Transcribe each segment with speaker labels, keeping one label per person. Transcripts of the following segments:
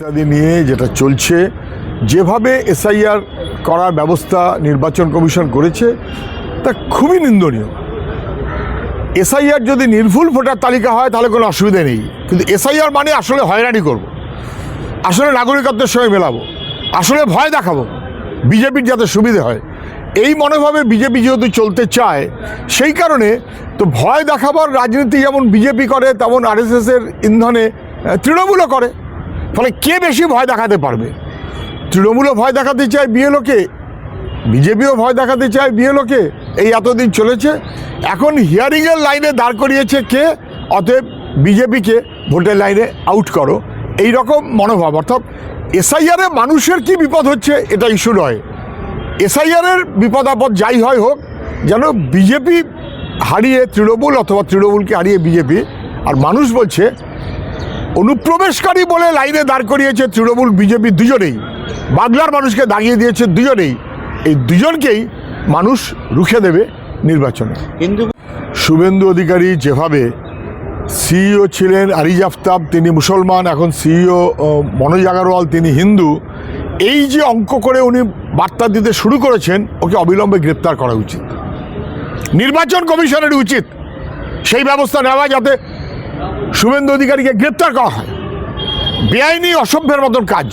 Speaker 1: ইত্যাদি নিয়ে যেটা চলছে, যেভাবে এসআইআর করার ব্যবস্থা নির্বাচন কমিশন করেছে তা খুবই নিন্দনীয়। এসআইআর যদি নির্ভুল ভোটার তালিকা হয় তাহলে কোনো অসুবিধা নেই, কিন্তু এসআইআর মানে আসলে হয়রানি করব, আসলে নাগরিকত্বের সঙ্গে মেলাবো, আসলে ভয় দেখাবো বিজেপির যাতে সুবিধে হয়, এই মনোভাবে বিজেপি যেহেতু চলতে চায় সেই কারণে তো ভয় দেখাবার রাজনীতি যেমন বিজেপি করে তেমন আরএসএসের ইন্ধনে তৃণমূলও করে। ফলে কে বেশি ভয় দেখাতে পারবে? তৃণমূলও ভয় দেখাতে চায় বিএলওকে, বিজেপিও ভয় দেখাতে চায় বিএলওকে। এই এতদিন চলেছে, এখন হিয়ারিংয়ের লাইনে দাঁড় করিয়েছে কে, অতএব বিজেপিকে ভোটের লাইনে আউট করো, এই রকম মনোভাব। অর্থাৎ এসআইআরে মানুষের কি বিপদ হচ্ছে এটা ইস্যু নয়, এসআইআরের বিপদ আপদ যাই হয় হোক, যেন বিজেপি হারিয়ে তৃণমূল অথবা তৃণমূলকে হারিয়ে বিজেপি। আর মানুষ বলছে অনুপ্রবেশকারী বলে লাইনে দাঁড় করিয়েছে তৃণমূল বিজেপি দুজনেই, বাংলার মানুষকে দাগিয়ে দিয়েছে দুজনেই, এই দুজনকেই মানুষ রুখে দেবে নির্বাচনে। কিন্তু শুভেন্দু অধিকারী যেভাবে সিইও ছিলেন, আরিজ আফতাব তিনি মুসলমান, এখন সিইও মনোজ আগরওয়াল তিনি হিন্দু, এই যে অঙ্ক করে উনি বার্তা দিতে শুরু করেছেন, ওকে অবিলম্বে গ্রেপ্তার করা উচিত। নির্বাচন কমিশনের উচিত সেই ব্যবস্থা নেওয়া যাতে শুভেন্দু অধিকারীকে গ্রেপ্তার করা হয়। বেআইনি অসভ্যের মতন কাজ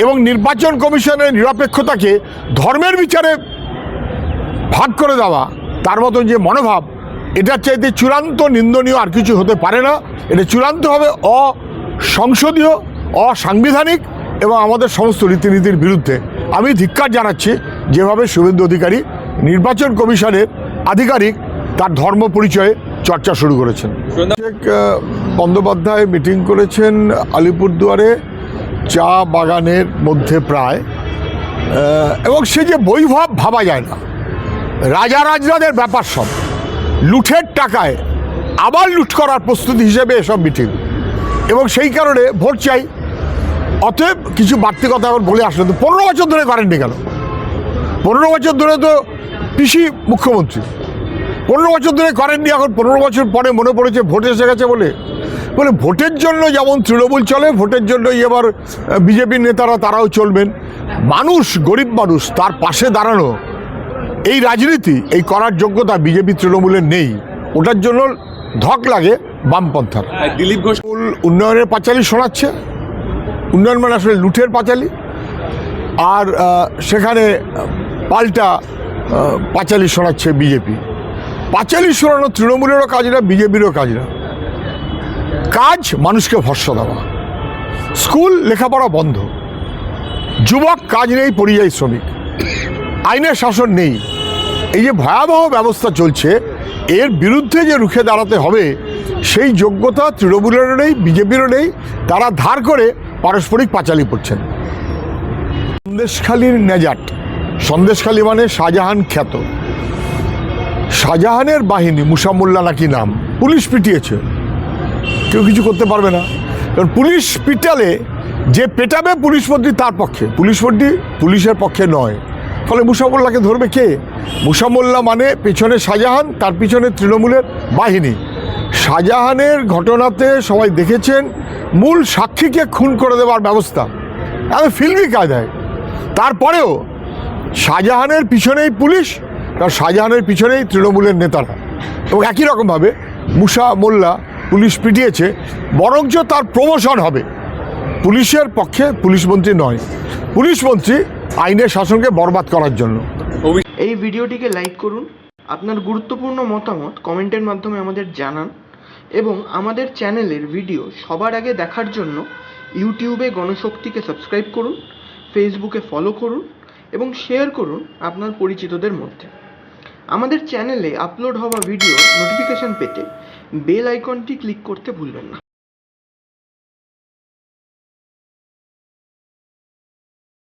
Speaker 1: এবং নির্বাচন কমিশনের নিরপেক্ষতাকে ধর্মের বিচারে ভাগ করে দেওয়া, তার মতন যে মনোভাব, এটার চাইতে চূড়ান্ত নিন্দনীয় আর কিছু হতে পারে না। এটা চূড়ান্ত হবে অসংসদীয়, অসাংবিধানিক এবং আমাদের সমস্ত রীতিনীতির বিরুদ্ধে। আমি ধিক্কার জানাচ্ছি যেভাবে শুভেন্দু অধিকারী নির্বাচন কমিশনের আধিকারিক তার ধর্ম পরিচয়ে চর্চা শুরু করেছেন। বন্দ্যোপাধ্যায় মিটিং করেছেন আলিপুরদুয়ারে চা বাগানের মধ্যে প্রায়, এবং সে যে বৈভব ভাবা যায় না, রাজা রাজরাদের ব্যাপার, সব লুঠের টাকায় আবার লুট করার প্রস্তুতি হিসেবে এসব মিটিং, এবং সেই কারণে ভোট চাই। অতএব কিছু বাড়তি কথা এখন বলে আসলে তো 15 বছর ধরে করেননি কেন? 15 বছর ধরে তো পিসি মুখ্যমন্ত্রী, 15 বছর ধরে করেননি, এখন 15 বছর পরে মনে পড়েছে ভোট এসে গেছে বলে ভোটের জন্য যেমন তৃণমূল চলে, ভোটের জন্যই এবার বিজেপির নেতারা তারাও চলবেন। মানুষ, গরিব মানুষ, তার পাশে দাঁড়ানো এই রাজনীতি, এই করার যোগ্যতা বিজেপি তৃণমূলের নেই, ওটার জন্য ধক লাগে বামপন্থার।
Speaker 2: দিলীপ ঘোষ
Speaker 1: উন্নয়নের পাঁচালী শোনাচ্ছে, উন্নয়ন মানে আসলে লুঠের পাঁচালী, আর সেখানে পাল্টা পাঁচালী শোনাচ্ছে বিজেপি। পাঁচালী শোনানো তৃণমূলেরও কাজ না, বিজেপিরও কাজ না। কাজ মানুষকে ভরসা দেওয়া। স্কুল লেখাপড়া বন্ধ, যুবক কাজ নেই, পরিযায়ী শ্রমিক, আইনের শাসন নেই, এই যে ভয়াবহ ব্যবস্থা চলছে, এর বিরুদ্ধে যে রুখে দাঁড়াতে হবে সেই যোগ্যতা তৃণমূলেরও নেই, বিজেপিরও নেই। তারা ধার করে পারস্পরিক পাঁচালী পড়ছেন। সন্দেশখালীর নেজাট, সন্দেশখালী মানে শাহজাহান খ্যাত, শাহজাহানের বাহিনী, মুসামুল্লা নাকি নাম, পুলিশ পিটিয়েছে, কেউ কিছু করতে পারবে না। কারণ পুলিশ পিটালে যে পেটাবে পুলিশ মন্ত্রী তার পক্ষে, পুলিশ মন্ত্রী পুলিশের পক্ষে নয়। ফলে মুসামুল্লাকে ধরবে কে? মুসামুল্লা মানে পেছনে শাহজাহান, তার পিছনে তৃণমূলের বাহিনী। শাহজাহানের ঘটনাতে সবাই দেখেছেন মূল সাক্ষীকে খুন করে দেওয়ার ব্যবস্থা, এত ফিল্মি কায়দায়। তারপরেও শাহজাহানের পিছনেই পুলিশ, কারণ শাহজাহানের পিছনেই তৃণমূলের নেতারা, এবং একই রকমভাবে মুসা মোল্লা পুলিশ পিটিয়েছে, বরঞ্চ তার প্রমোশন হবে। পুলিশের পক্ষে পুলিশ মন্ত্রী নয়, পুলিশ মন্ত্রী আইনের শাসনকে বরবাদ করার জন্য।
Speaker 3: এই ভিডিওটিকে লাইক করুন, আপনার গুরুত্বপূর্ণ মতামত কমেন্টের মাধ্যমে আমাদের জানান, এবং আমাদের চ্যানেলের ভিডিও সবার আগে দেখার জন্য ইউটিউবে গণশক্তিকে সাবস্ক্রাইব করুন, ফেসবুকে ফলো করুন এবং শেয়ার করুন আপনার পরিচিতদের মধ্যে। আমাদের চ্যানেলে আপলোড হওয়া ভিডিও নোটিফিকেশন পেতে বেল আইকনটি ক্লিক করতে ভুলবেন না।